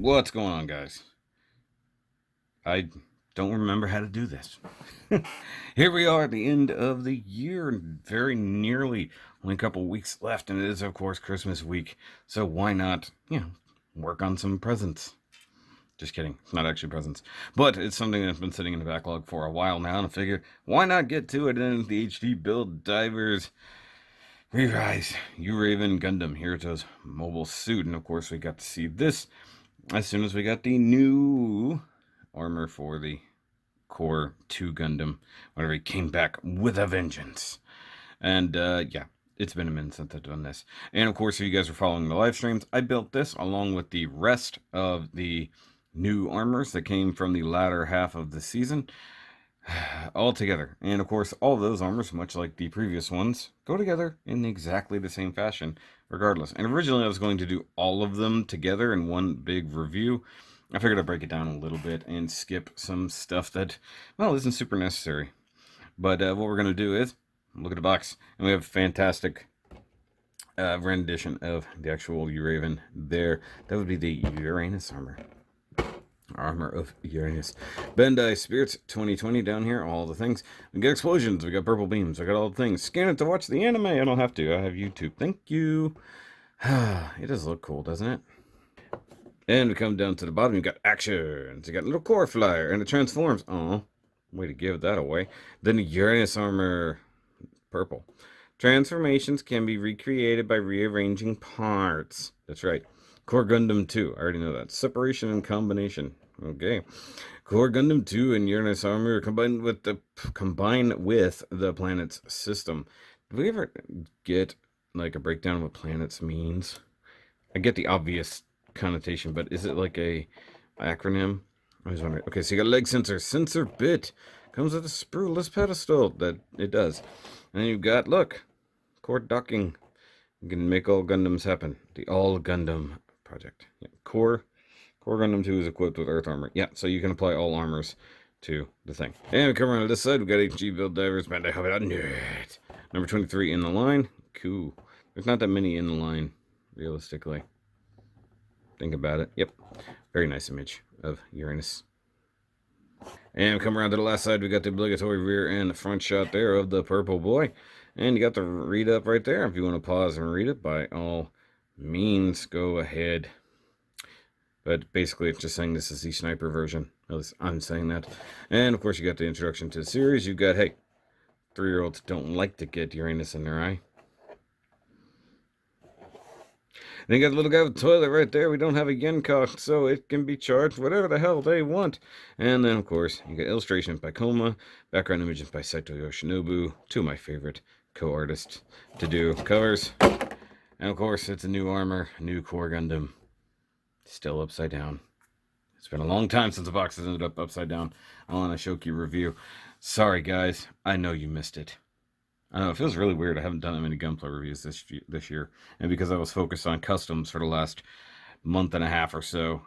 What's going on, guys? I don't remember how to do this. Here we are at the end of the year, and very nearly only a couple weeks left, and it is, of course, Christmas week. So why not, work on some presents? Just kidding. It's not actually presents. But it's something that's been sitting in the backlog for a while now, and I figured, why not get to it in the HD build divers RERISE Uraven Gundam Hiruto's mobile suit. And of course, we got to see this as soon as we got the new armor for the Core 2 Gundam, whenever he came back with a vengeance. And yeah, it's been a minute since I've done this. And of course, if you guys are following the live streams, I built this along with the rest of the new armors that came from the latter half of the season all together. And of course, all of those armors, much like the previous ones, go together in exactly the same fashion regardless. And originally I was going to do all of them together in one big review. I figured I'd break it down a little bit and skip some stuff that, well, isn't super necessary. But what we're going to do is look at the box, and we have a fantastic rendition of the actual Uraven there. That would be the Uranus armor of Uranus. Bandai Spirits 2020 down here, all the things. We got explosions, we got purple beams, I got all the things. Scan it to watch the anime. I don't have to, I have YouTube. Thank you. It does look cool, doesn't it? And we come down to the bottom, you got actions. You got a little core flyer, and it transforms. Oh, way to give that away. Then the Uranus armor, purple. Transformations can be recreated by rearranging parts. That's right. Core Gundam 2. I already know that. Separation and combination. Okay. Core Gundam 2 and Uranus armor combined with the planet's system. Did we ever get like a breakdown of what planets means? I get the obvious connotation, but is it like a acronym? I was wondering. Okay, so you got leg sensor bit. Comes with a sprueless pedestal. That it does. And you've got, look, core docking. You can make all Gundams happen. The All Gundam project. Yeah. Core Gundam 2 is equipped with Earth armor. Yeah, so you can apply all armors to the thing. And we come around to this side. We got HG build divers. Bandai Hobbit. Number 23 in the line. Cool. There's not that many in the line, realistically. Think about it. Yep. Very nice image of Uranus. And we come around to the last side. We got the obligatory rear and front shot there of the purple boy. And you got the read up right there. If you want to pause and read it, by all means, go ahead. But basically, it's just saying this is the sniper version. At least I'm saying that. And of course, you got the introduction to the series. You got, hey, 3-year-olds don't like to get Uranus in their eye. Then you got the little guy with the toilet right there. We don't have a yen cost, so it can be charged whatever the hell they want. And then, of course, you got illustrations by Koma, background images by Saito Yoshinobu, two of my favorite co-artists to do covers. And of course, it's a new armor, new Core Gundam. Still upside down. It's been a long time since the box has ended up upside down on a SHOKY review. Sorry, guys. I know you missed it. I know, it feels really weird. I haven't done that many Gunpla reviews this year. And because I was focused on customs for the last month and a half or so,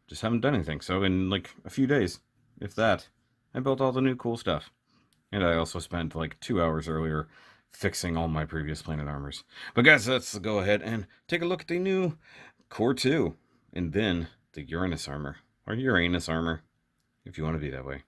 just haven't done anything. So in like a few days, if that, I built all the new cool stuff. And I also spent like 2 hours earlier fixing all my previous planet armors. But guys, let's go ahead and take a look at the new Core 2. And then the Uranus armor. Or Uranus armor, if you want to be that way.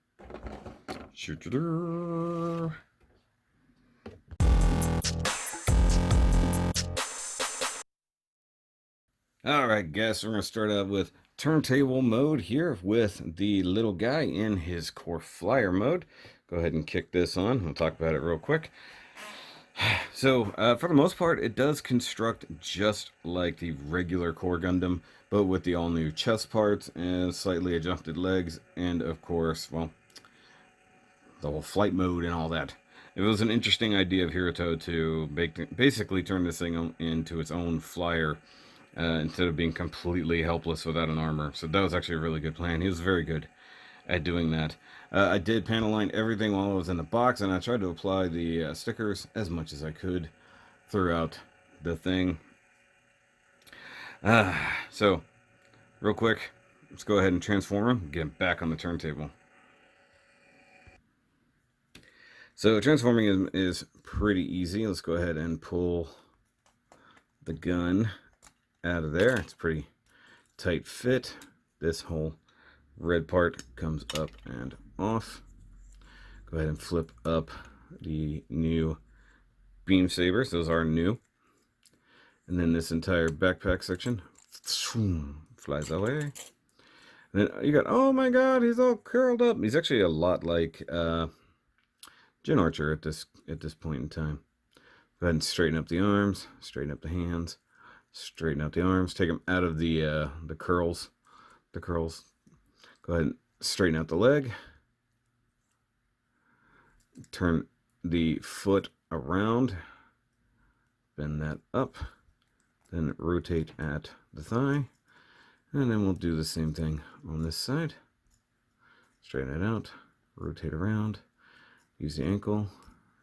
Alright guys, we're going to start out with turntable mode here with the little guy in his core flyer mode. Go ahead and kick this on. We'll talk about it real quick. So, for the most part, it does construct just like the regular Core Gundam, but with the all-new chest parts and slightly adjusted legs, and of course, well, the whole flight mode and all that. It was an interesting idea of Hiruto to basically turn this thing into its own flyer, instead of being completely helpless without an armor. So that was actually a really good plan. He was very good at doing that. I did panel line everything while I was in the box, and I tried to apply the stickers as much as I could throughout the thing. So, real quick, let's go ahead and transform him, get him back on the turntable. So transforming him is pretty easy. Let's go ahead and pull the gun out of there. It's pretty tight fit. This whole red part comes up and off. Go ahead and flip up the new beam sabers. Those are new. And then this entire backpack section flies away. And then you got, oh my god, he's all curled up. He's actually a lot like Jin Archer at this point in time. Go ahead and straighten up the arms, straighten up the hands, straighten out the arms, take them out of the curls. The curls. Go ahead and straighten out the leg. Turn the foot around, bend that up, then rotate at the thigh, and then we'll do the same thing on this side. Straighten it out, rotate around, use the ankle,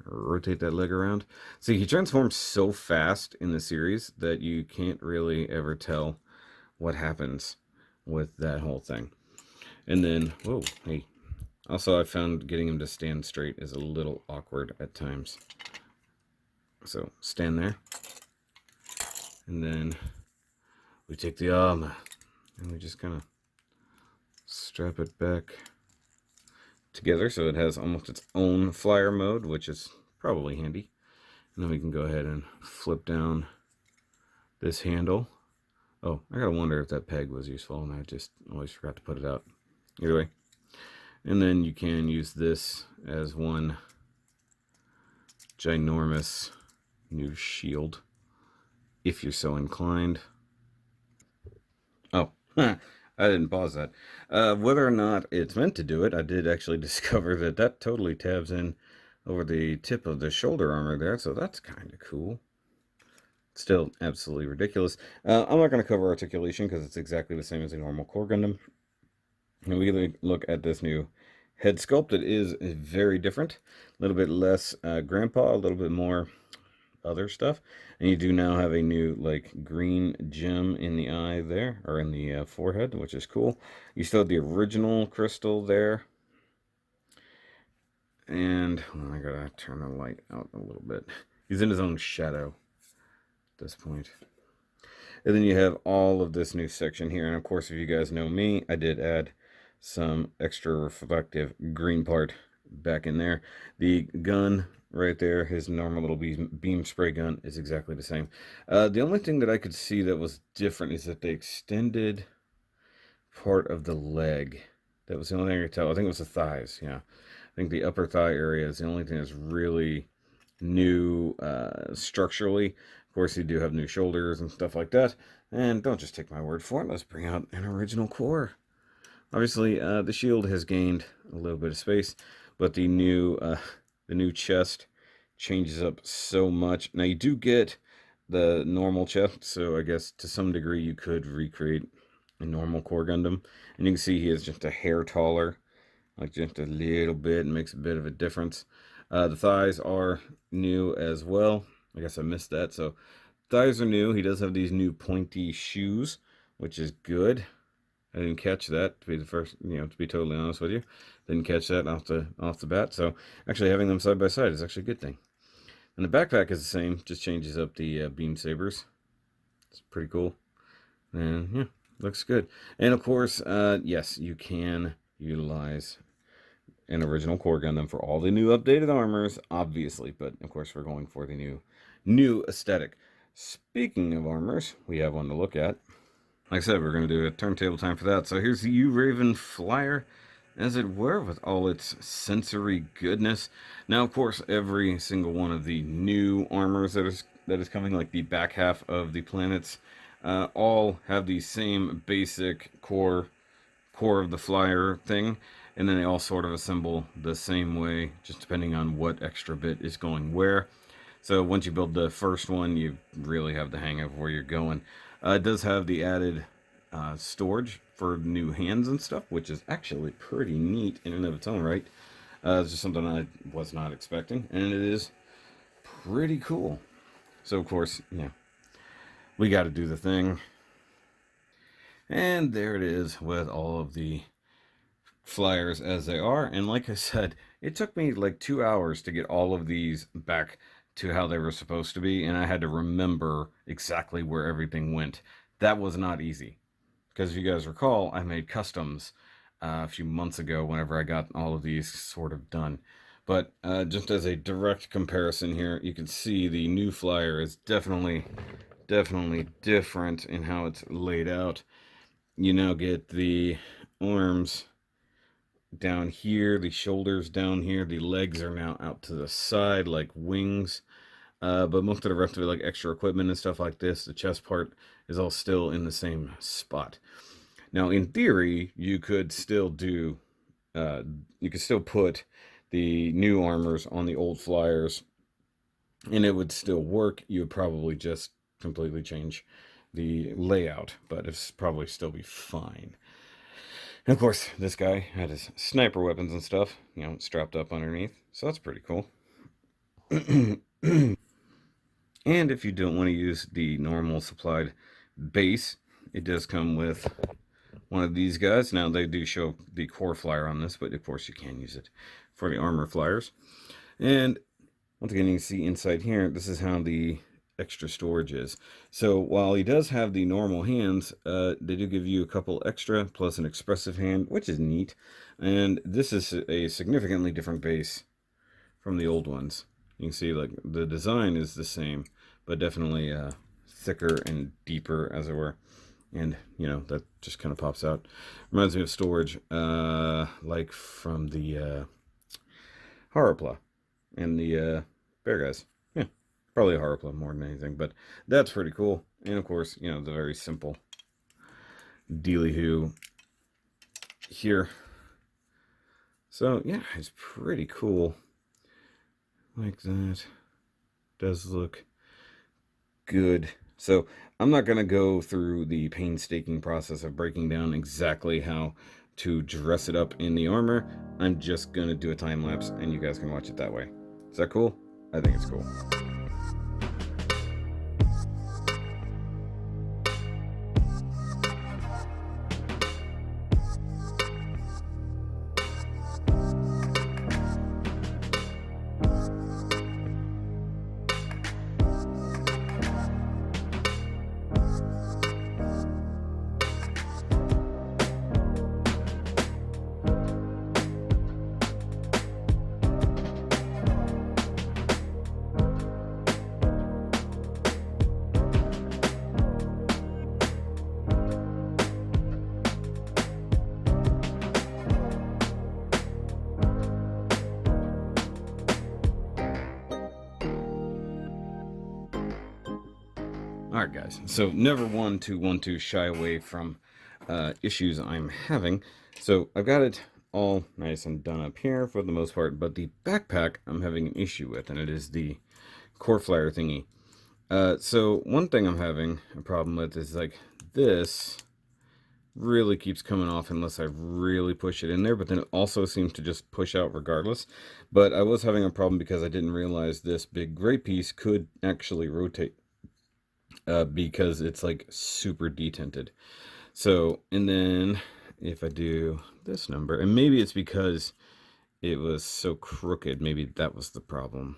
rotate that leg around. See, he transforms so fast in the series that you can't really ever tell what happens with that whole thing. And then, whoa, hey. Also, I found getting him to stand straight is a little awkward at times. So, stand there. And then we take the arm and we just kind of strap it back together so it has almost its own flyer mode, which is probably handy. And then we can go ahead and flip down this handle. Oh, I gotta wonder if that peg was useful, and I just always forgot to put it out. Either way. And then you can use this as one ginormous new shield, if you're so inclined. Oh, I didn't pause that. Whether or not it's meant to do it, I did actually discover that that totally tabs in over the tip of the shoulder armor there, so that's kind of cool. Still absolutely ridiculous. I'm not going to cover articulation because it's exactly the same as a normal Core Gundam. And we look at this new head sculpt. It is very different. A little bit less grandpa, a little bit more other stuff. And you do now have a new like green gem in the eye there, or in the forehead, which is cool. You still have the original crystal there. And I gotta turn the light out a little bit. He's in his own shadow at this point. And then you have all of this new section here. And of course, if you guys know me, I did add some extra reflective green part back in there. The gun right there, his normal little beam spray gun, is exactly the same. The only thing that I could see that was different is that they extended part of the leg. That was the only thing I could tell. I think it was the thighs, yeah. I think the upper thigh area is the only thing that's really new structurally. Of course, you do have new shoulders and stuff like that. And don't just take my word for it. Let's bring out an original core. Obviously, the shield has gained a little bit of space, but the new chest changes up so much. Now, you do get the normal chest, so I guess to some degree you could recreate a normal Core Gundam. And you can see he is just a hair taller, like just a little bit, and makes a bit of a difference. The thighs are new as well. I guess I missed that. So thighs are new. He does have these new pointy shoes, which is good. I didn't catch that, to be the first, to be totally honest with you. Didn't catch that off the bat. So actually having them side by side is actually a good thing. And the backpack is the same, just changes up the beam sabers. It's pretty cool. And yeah, looks good. And of course, yes, you can utilize an original Core Gundam for all the new updated armors, obviously. But of course, we're going for the new aesthetic. Speaking of armors, we have one to look at. Like I said, we're going to do a turntable time for that. So here's the Uraven flyer, as it were, with all its sensory goodness. Now, of course, every single one of the new armors that is coming, like the back half of the planets, all have the same basic core of the flyer thing, and then they all sort of assemble the same way, just depending on what extra bit is going where. So once you build the first one, you really have the hang of where you're going. It does have the added storage for new hands and stuff, which is actually pretty neat in and of its own right. It's just something I was not expecting, and it is pretty cool. So, of course, yeah, we got to do the thing. And there it is with all of the flyers as they are. And like I said, it took me like 2 hours to get all of these back to how they were supposed to be, and I had to remember exactly where everything went. That was not easy. because if you guys recall, I made customs a few months ago whenever I got all of these sort of done. But just as a direct comparison here, you can see the new flyer is definitely different in how it's laid out. You now get the arms down here, the shoulders down here, the legs are now out to the side like wings. But most of the rest of it, like extra equipment and stuff like this, the chest part is all still in the same spot. Now, in theory, you could still do, you could still put the new armors on the old flyers, and it would still work. You would probably just completely change the layout, but it's probably still be fine. And of course, this guy had his sniper weapons and stuff, strapped up underneath, so that's pretty cool. And if you don't want to use the normal supplied base, it does come with one of these guys. Now, they do show the core flyer on this, but of course you can use it for the armor flyers. And once again, you can see inside here, this is how the extra storage is. So while he does have the normal hands, they do give you a couple extra, plus an expressive hand, which is neat. And this is a significantly different base from the old ones. You can see, like, the design is the same, but definitely thicker and deeper, as it were. And, that just kind of pops out. Reminds me of storage, like from the Harapla and the Bear Guys. Yeah, probably a Harapla more than anything, but that's pretty cool. And, of course, the very simple dealy-hoo here. So, yeah, it's pretty cool. Like that. Does look good. So I'm not going to go through the painstaking process of breaking down exactly how to dress it up in the armor. I'm just going to do a time lapse and you guys can watch it that way. Is that cool? I think it's cool. Alright guys, so never want to shy away from issues I'm having. So I've got it all nice and done up here for the most part, but the backpack I'm having an issue with, and it is the core flyer thingy. So one thing I'm having a problem with is, like, this really keeps coming off unless I really push it in there, but then it also seems to just push out regardless. But I was having a problem because I didn't realize this big gray piece could actually rotate. Because it's like super detinted. So, and then if I do this number, and maybe it's because it was so crooked, maybe that was the problem.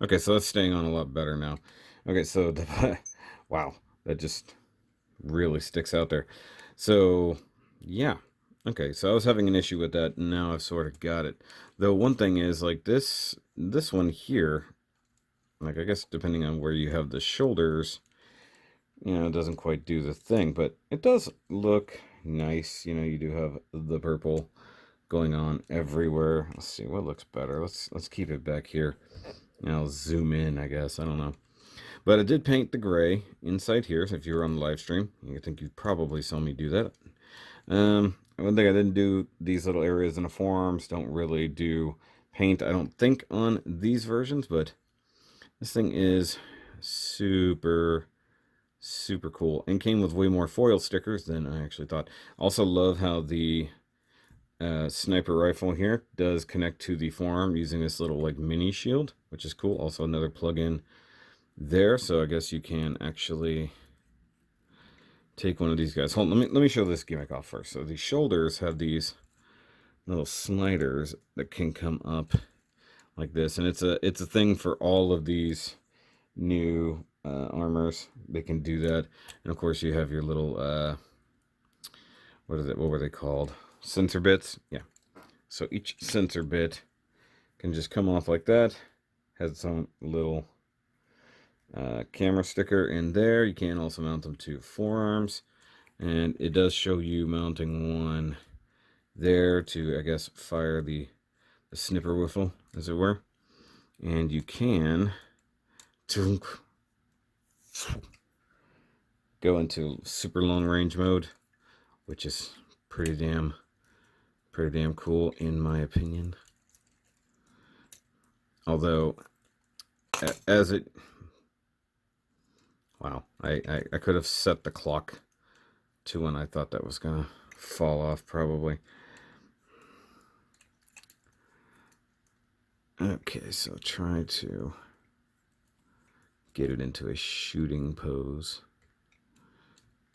Okay, so that's staying on a lot better now. Okay, so the, wow, that just really sticks out there. So, yeah. Okay, so I was having an issue with that, and now I've sort of got it. Though one thing is, like, this one here, like, I guess depending on where you have the shoulders, it doesn't quite do the thing, but it does look nice. You do have the purple going on everywhere. Let's see what looks better. Let's keep it back here. I'll zoom in, I guess. I don't know. But I did paint the gray inside here. So if you were on the live stream, I think you probably saw me do that. One thing I didn't do, these little areas in the forearms don't really do paint, I don't think, on these versions, but this thing is super cool and came with way more foil stickers than I actually thought. Also love how the sniper rifle here does connect to the forearm using this little, like, mini shield, which is cool. Also another plug-in there, so I guess you can actually take one of these guys. Hold on, let me show this gimmick off first. So the shoulders have these little sliders that can come up like this, and it's a thing for all of these new armors. They can do that. And of course you have your little what were they called? Sensor bits? Yeah. So each sensor bit can just come off like that. Has its own little camera sticker in there. You can also mount them to forearms. And it does show you mounting one there to, I guess, fire the snipper whistle, as it were. And you can go into super long range mode, which is pretty damn cool in my opinion. Although, as it, wow, I could have set the clock to when I thought that was gonna fall off, probably. Okay, so try to get it into a shooting pose,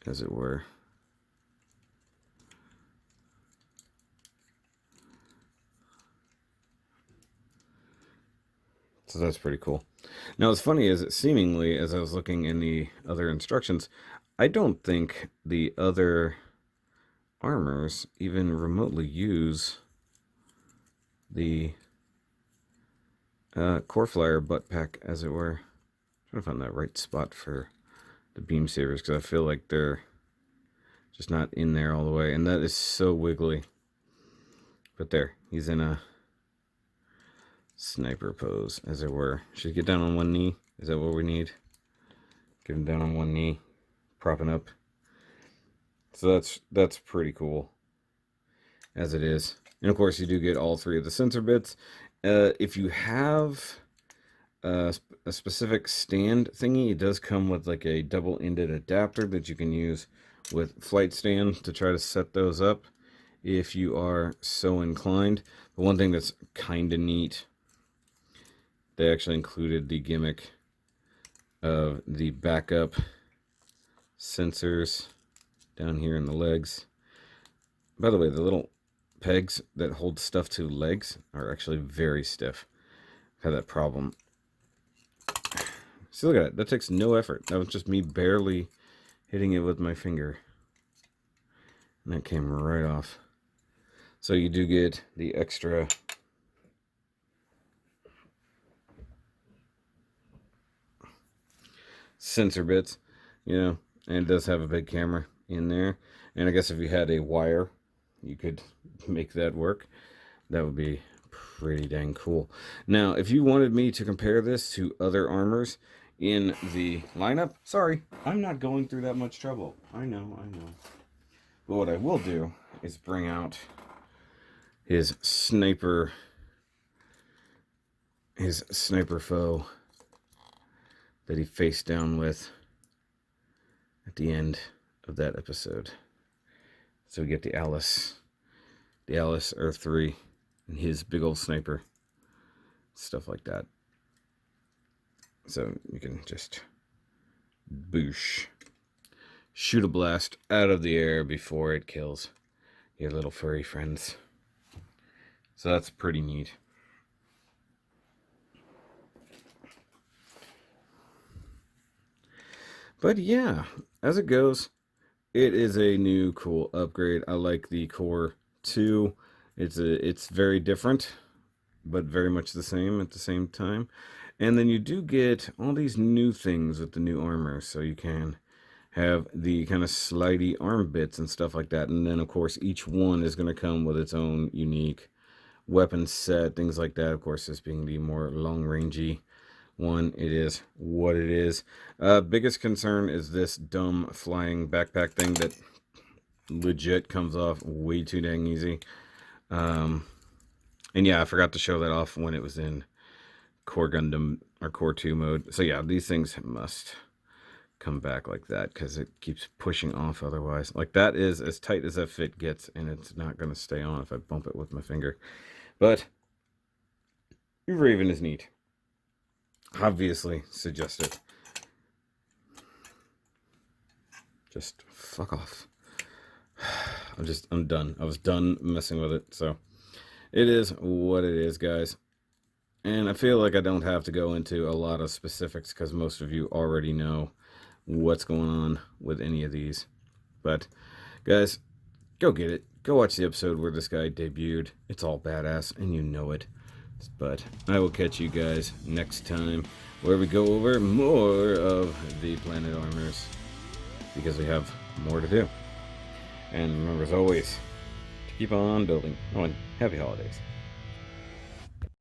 as it were. So that's pretty cool. Now, what's funny is that seemingly, as I was looking in the other instructions, I don't think the other armors even remotely use the core flyer butt pack, as it were. I'm trying to find that right spot for the beam sabers, because I feel like they're just not in there all the way, and that is so wiggly. But there, he's in a sniper pose, as it were. Should get down on one knee. Is that what we need? Get him down on one knee, propping up. So that's pretty cool, as it is. And of course, you do get all three of the sensor bits. If you have a specific stand thingy, it does come with like a double-ended adapter that you can use with flight stand to try to set those up if you are so inclined. But one thing that's kind of neat, they actually included the gimmick of the backup sensors down here in the legs. By the way, the little pegs that hold stuff to legs are actually very stiff. I've had that problem. See, look at that. That takes no effort. That was just me barely hitting it with my finger. And that came right off. So you do get the extra sensor bits, you know, and it does have a big camera in there. And I guess if you had a wire, you could make that work. That would be pretty dang cool. Now, if you wanted me to compare this to other armors in the lineup, sorry, I'm not going through that much trouble. I know. But what I will do is bring out his sniper foe that he faced down with at the end of that episode. So we get the Alice Earth 3 and his big old sniper, stuff like that. So you can just boosh, shoot a blast out of the air before it kills your little furry friends. So that's pretty neat. But yeah, as it goes, it is a new cool upgrade. I like the Core 2. It's very different, but very much the same at the same time. And then you do get all these new things with the new armor. So you can have the kind of slidey arm bits and stuff like that. And then, of course, each one is going to come with its own unique weapon set, things like that. Of course, this being the more long-rangey one, it is what it is. Biggest concern is this dumb flying backpack thing that legit comes off way too dang easy. And yeah, I forgot to show that off when it was in Core Gundam or Core 2 mode. So yeah, these things must come back like that because it keeps pushing off otherwise. Like, that is as tight as that fit gets, and it's not going to stay on if I bump it with my finger. But Uraven is neat. Obviously suggested. Just fuck off. I'm done. I was done messing with it. So it is what it is, guys. And I feel like I don't have to go into a lot of specifics because most of you already know what's going on with any of these. But guys, go get it. Go watch the episode where this guy debuted. It's all badass, and you know it. But I will catch you guys next time, where we go over more of the Planet Armors, because we have more to do. And remember, as always, to keep on building. Oh, and happy holidays.